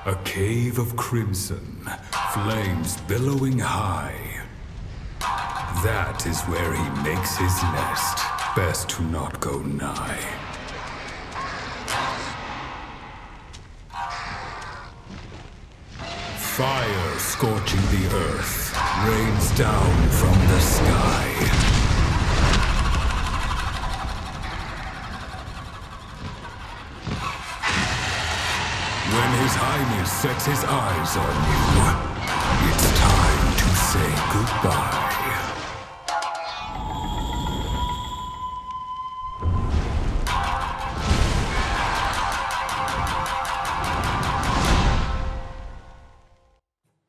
A cave of crimson, flames billowing high. That is where he makes his nest. Best to not go nigh. Fire scorching the earth, rains down from the sky. When His Highness sets his eyes on you, it's time to say goodbye.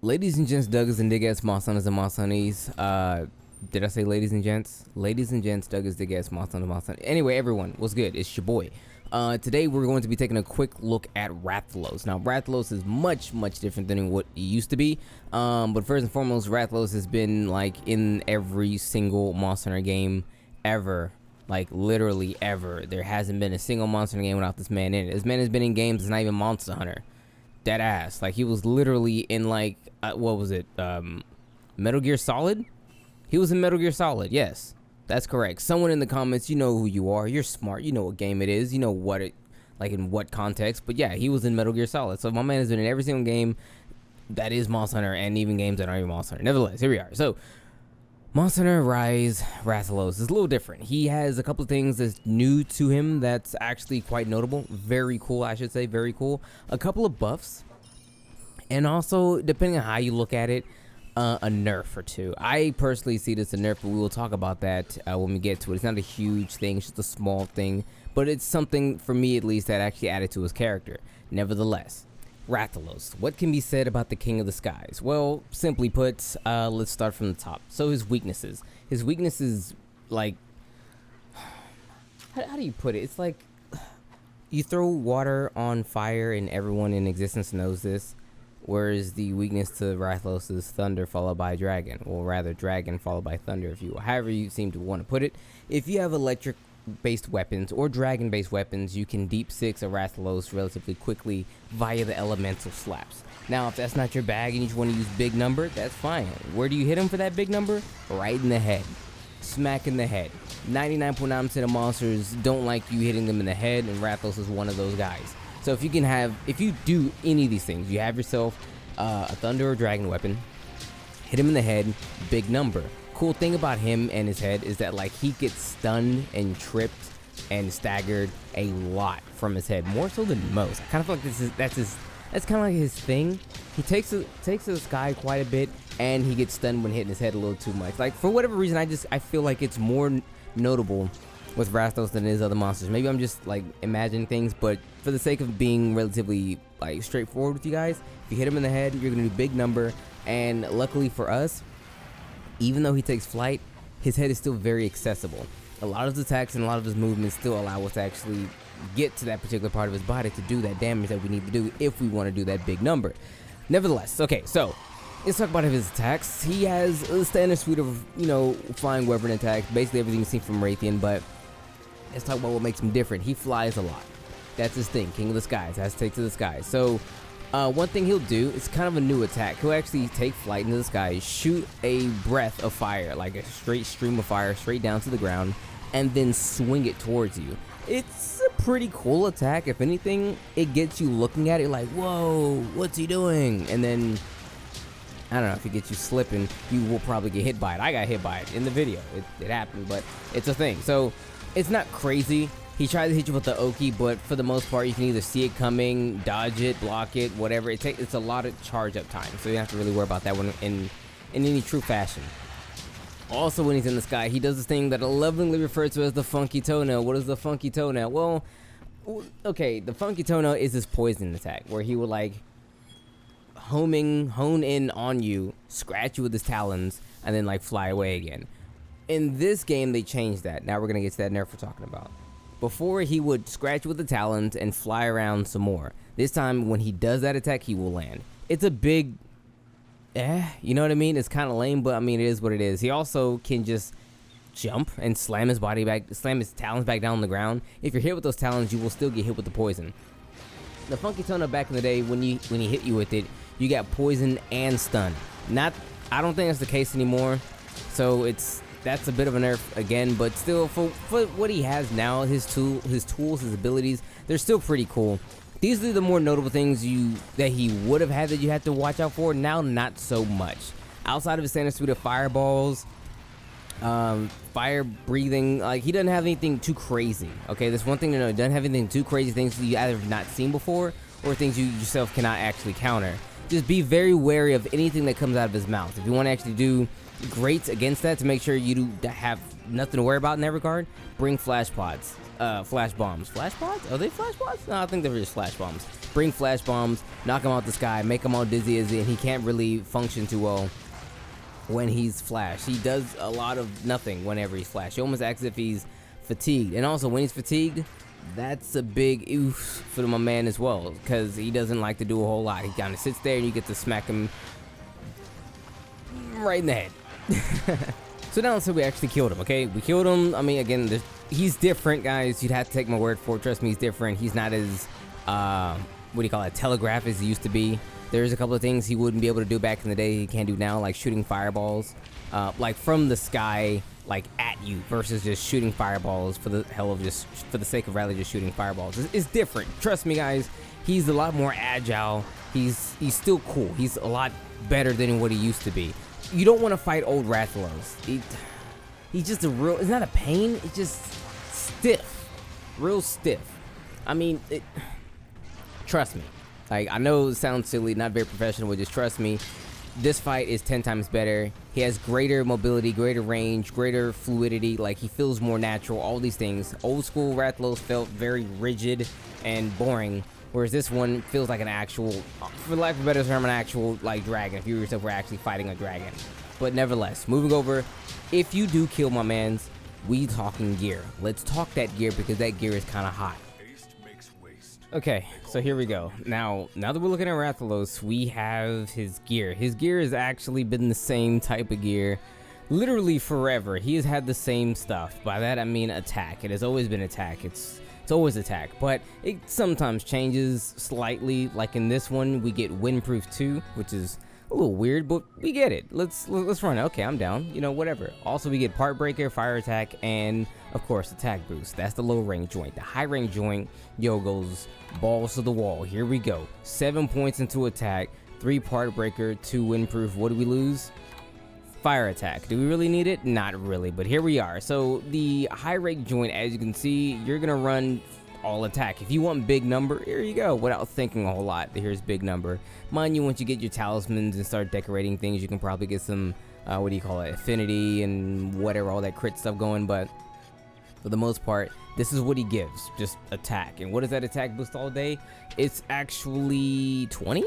Ladies and gents, Douglas and Dig-Ass Moss Hunters and Moss Honeys. Did I say ladies and gents? Ladies and gents, Douglas, Dig-Ass Moss Hunters and Moss Honeys. Anyway, everyone, what's good? It's your boy. Today we're going to be taking a quick look at Rathalos. Now, Rathalos is much different than what it used to be. But first and foremost, Rathalos has been like in every single Monster Hunter game ever. Like literally ever. There hasn't been a single Monster Hunter game without this man in it. This man has been in games that's not even Monster Hunter. Dead ass. Like he was literally in like what was it? Metal Gear Solid? He was in Metal Gear Solid. Yes. That's correct. Someone in the comments, you know who you are. You're smart. You know what game it is. You know what it, like in what context. But yeah, he was in Metal Gear Solid. So my man has been in every single game that is Monster Hunter and even games that aren't even Monster Hunter. Nevertheless, here we are. So Monster Hunter Rise Rathalos is a little different. He has a couple of things that's new to him that's actually quite notable. Very cool, I should say. Very cool. A couple of buffs. And also, depending on how you look at it, a nerf or two. I personally see this a nerf, but we will talk about that when we get to it. It's not a huge thing, it's just a small thing, but it's something, for me at least, that actually added to his character. Nevertheless, Rathalos. What can be said about the King of the Skies? Well, simply put, let's start from the top. So his weaknesses. His weaknesses, like, how do you put it? It's like, you throw water on fire and everyone in existence knows this. Whereas the weakness to Rathalos is thunder followed by dragon. Or rather, dragon followed by thunder, if you will. However you seem to want to put it. If you have electric-based weapons or dragon-based weapons, you can deep six a Rathalos relatively quickly via the elemental slaps. Now, if that's not your bag and you just want to use big number, that's fine. Where do you hit him for that big number? Right in the head. Smack in the head. 99.9% of monsters don't like you hitting them in the head, and Rathalos is one of those guys. So if you do any of these things, you have yourself a thunder or dragon weapon, hit him in the head, big number. Cool thing about him and his head is that like he gets stunned and tripped and staggered a lot from his head, more so than most. I kind of feel like that's kind of like his thing. He takes to the sky quite a bit, and he gets stunned when hitting his head a little too much. Like for whatever reason, I feel like it's more notable with Rathalos than his other monsters. Maybe I'm just like imagining things, but for the sake of being relatively like straightforward with you guys, if you hit him in the head, you're gonna do big number. And luckily for us, even though he takes flight, his head is still very accessible. A lot of his attacks and a lot of his movements still allow us to actually get to that particular part of his body to do that damage that we need to do if we want to do that big number. Nevertheless, okay, so let's talk about his attacks. He has a standard suite of, flying weapon attacks, basically everything you've seen from Raytheon, but let's talk about what makes him different. He flies a lot. That's his thing, King of the Skies, has to take to the sky. So, one thing he'll do, it's kind of a new attack. He'll actually take flight into the sky, shoot a breath of fire, like a straight stream of fire, straight down to the ground, and then swing it towards you. It's a pretty cool attack. If anything, it gets you looking at it like, whoa, what's he doing? And then, I don't know, if it gets you slipping, you will probably get hit by it. I got hit by it in the video. It happened, but it's a thing. So, it's not crazy. He tries to hit you with the Oki, but for the most part, you can either see it coming, dodge it, block it, whatever. It's a lot of charge up time, so you don't have to really worry about that one in any true fashion. Also, when he's in the sky, he does this thing that I lovingly refer to as the funky toenail. What is the funky toenail? Well, okay, the funky toenail is his poison attack, where he would like hone in on you, scratch you with his talons, and then like fly away again. In this game, they changed that. Now we're gonna get to that nerf we're talking about. Before, he would scratch with the talons and fly around some more. This time, when he does that attack, he will land. It's a big, you know what I mean? It's kind of lame, but I mean, it is what it is. He also can just jump and slam his talons back down on the ground. If you're hit with those talons, you will still get hit with the poison. The Funky Tona back in the day, when he hit you with it, you got poison and stun. I don't think that's the case anymore. So that's a bit of a nerf again, but still for what he has now, his tools, his abilities, they're still pretty cool. These are the more notable things that he would have had that you had to watch out for. Now, not so much. Outside of his standard suite of fireballs, fire breathing, like he doesn't have anything too crazy. Okay, that's one thing to know. He doesn't have anything too crazy, things that you either have not seen before or things you yourself cannot actually counter. Just be very wary of anything that comes out of his mouth. If you want to actually do great against that to make sure you have nothing to worry about in that regard, bring flash pods. Flash bombs. Flash pods? Are they flash pods? No, I think they're just flash bombs. Bring flash bombs, knock him out the sky, make him all dizzy, and he can't really function too well when he's flash. He does a lot of nothing whenever he's flash. He almost acts as if he's fatigued. And also, when he's fatigued, that's a big oof for my man as well, because he doesn't like to do a whole lot. He kind of sits there and you get to smack him right in the head. So now let's say we actually killed him, okay? We killed him. I mean, again, he's different, guys. You'd have to take my word for it. Trust me, he's different. He's not as, telegraph as he used to be. There's a couple of things he wouldn't be able to do back in the day he can't do now, like shooting fireballs, like from the sky, like at you, versus just shooting fireballs for the sake of rather just shooting fireballs. It's different. Trust me, guys. He's a lot more agile. He's still cool. He's a lot better than what he used to be. You don't want to fight old Rathalos. He's just it's not a pain, it's just stiff. Real stiff. I mean, trust me. Like, I know it sounds silly, not very professional, but just trust me. This fight is 10 times better. He has greater mobility, greater range, greater fluidity. Like, he feels more natural, all these things. Old school Rathalos felt very rigid and boring, whereas this one feels like an actual, for lack of a better term, an actual, like, dragon, if you yourself were actually fighting a dragon. But nevertheless, moving over, if you do kill my mans, we talking gear. Let's talk that gear, because that gear is kind of hot. Okay, so here we go. Now that we're looking at Rathalos, we have his gear. His gear has actually been the same type of gear literally forever. He has had the same stuff. By that I mean attack. It has always been attack. It's always attack, but it sometimes changes slightly. Like in this one, we get windproof 2, which is a little weird, but we get it. Let's run it. Okay, I'm down. You know, whatever. Also, we get part breaker, fire attack, and of course attack boost. That's the low range joint. The high range joint, goes balls to the wall. Here we go. 7 points into attack, 3 part breaker, 2 windproof. What do we lose? Fire attack. Do we really need it? Not really, but here we are. So the high range joint, as you can see, you're gonna run all attack. If you want big number, here you go, without thinking a whole lot. Here's big number. Mind you, once you get your talismans and start decorating things, you can probably get some affinity and whatever, all that crit stuff going. But for the most part, this is what he gives, just attack. And what is that attack boost all day? It's actually 20?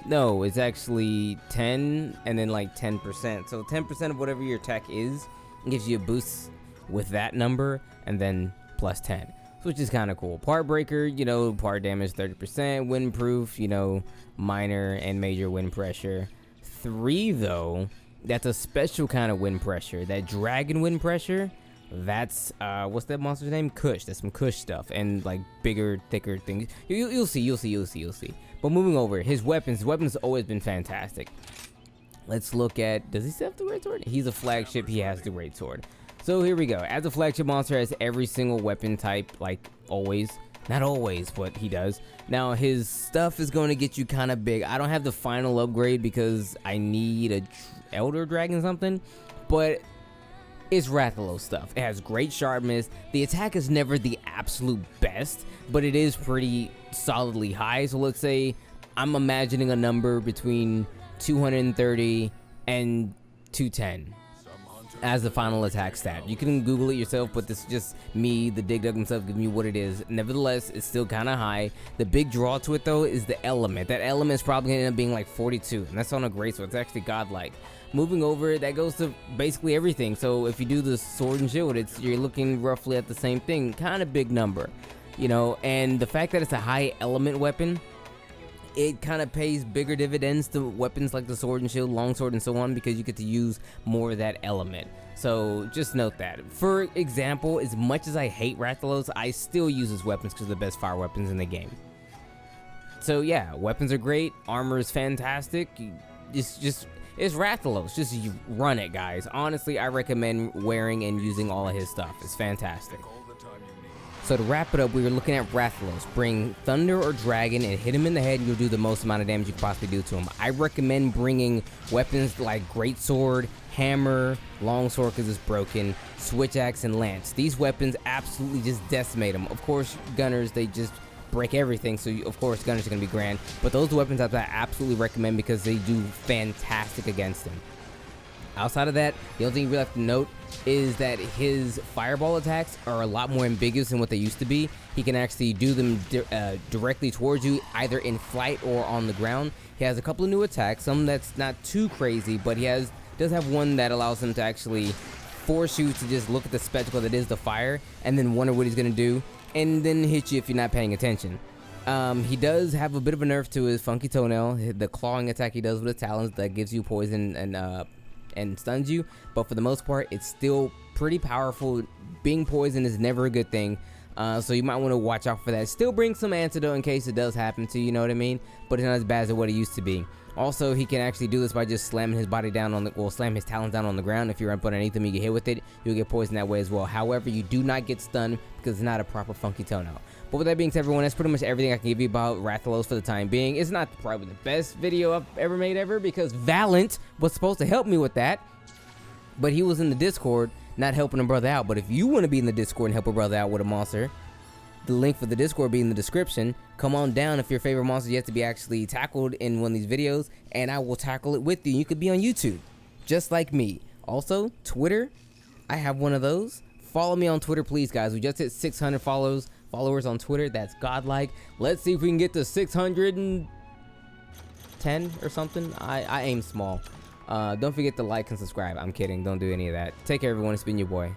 No, it's actually 10 and then like 10%. So 10% of whatever your attack is gives you a boost with that number, and then plus 10, which is kind of cool. Part breaker, part damage 30%, windproof, minor and major wind pressure. 3 though, that's a special kind of wind pressure. That dragon wind pressure, that's what's that monster's name? Kush. That's some Kush stuff, and like bigger, thicker things. You'll see. But moving over, his weapons have always been fantastic. Let's look at, does he still have the great sword? He's a flagship, he has the great sword. So here we go. As a flagship monster, has every single weapon type, like always. Not always, but he does. Now his stuff is going to get you kind of big. I don't have the final upgrade because I need a elder dragon something, but it's Rathalos stuff. It has great sharpness. The attack is never the absolute best, but it is pretty solidly high. So let's say I'm imagining a number between 230 and 210 as the final attack stat. You can Google it yourself, but this is just me, the Dig Dug himself, giving you what it is. Nevertheless, it's still kind of high. The big draw to it though is the element. That element is probably gonna end up being like 42, and that's on a great sword. It's actually godlike. Moving over, that goes to basically everything. So if you do the sword and shield, you're looking roughly at the same thing. Kind of big number, and the fact that it's a high element weapon, it kind of pays bigger dividends to weapons like the sword and shield, longsword, and so on, because you get to use more of that element. So just note that. For example, as much as I hate Rathalos, I still use his weapons because they're the best fire weapons in the game. So yeah, weapons are great, armor is fantastic. It's Rathalos. Just run it, guys. Honestly, I recommend wearing and using all of his stuff. It's fantastic. So to wrap it up, we were looking at Rathalos. Bring Thunder or Dragon and hit him in the head, and you'll do the most amount of damage you can possibly do to him. I recommend bringing weapons like Greatsword, Hammer, Longsword because it's broken, Switch Axe, and Lance. These weapons absolutely just decimate them. Of course, Gunners, they just break everything, so of course Gunners are going to be grand. But those weapons I absolutely recommend because they do fantastic against him. Outside of that, the only thing you really have to note is that his fireball attacks are a lot more ambiguous than what they used to be. He can actually do them directly towards you, either in flight or on the ground. He has a couple of new attacks, some that's not too crazy, but he does have one that allows him to actually force you to just look at the spectacle that is the fire, and then wonder what he's going to do, and then hit you if you're not paying attention. He does have a bit of a nerf to his funky toenail, the clawing attack he does with his talons that gives you poison and stuns you, but for the most part it's still pretty powerful. Being poisoned is never a good thing, so you might want to watch out for that. Still bring some antidote in case it does happen to you, you know what I mean, but it's not as bad as what it used to be. Also, he can actually do this by just slamming his body down on the, well, slam his talons down on the ground. If you're up underneath him, you get hit with it, you'll get poisoned that way as well. However, you do not get stunned because it's not a proper funky toenail. But with that being said, everyone, that's pretty much everything I can give you about Rathalos for the time being. It's not probably the best video I've ever made because Valent was supposed to help me with that, but he was in the Discord not helping a brother out. But if you want to be in the Discord and help a brother out with a monster, the link for the Discord will be in the description. Come on down if your favorite monster yet to be actually tackled in one of these videos, and I will tackle it with you. You could be on YouTube, just like me. Also, Twitter, I have one of those. Follow me on Twitter, please, guys. We just hit 600 followers on Twitter. That's godlike. Let's see if we can get to 610 or something. I aim small. Don't forget to like and subscribe. I'm kidding. Don't do any of that. Take care, everyone. It's been your boy.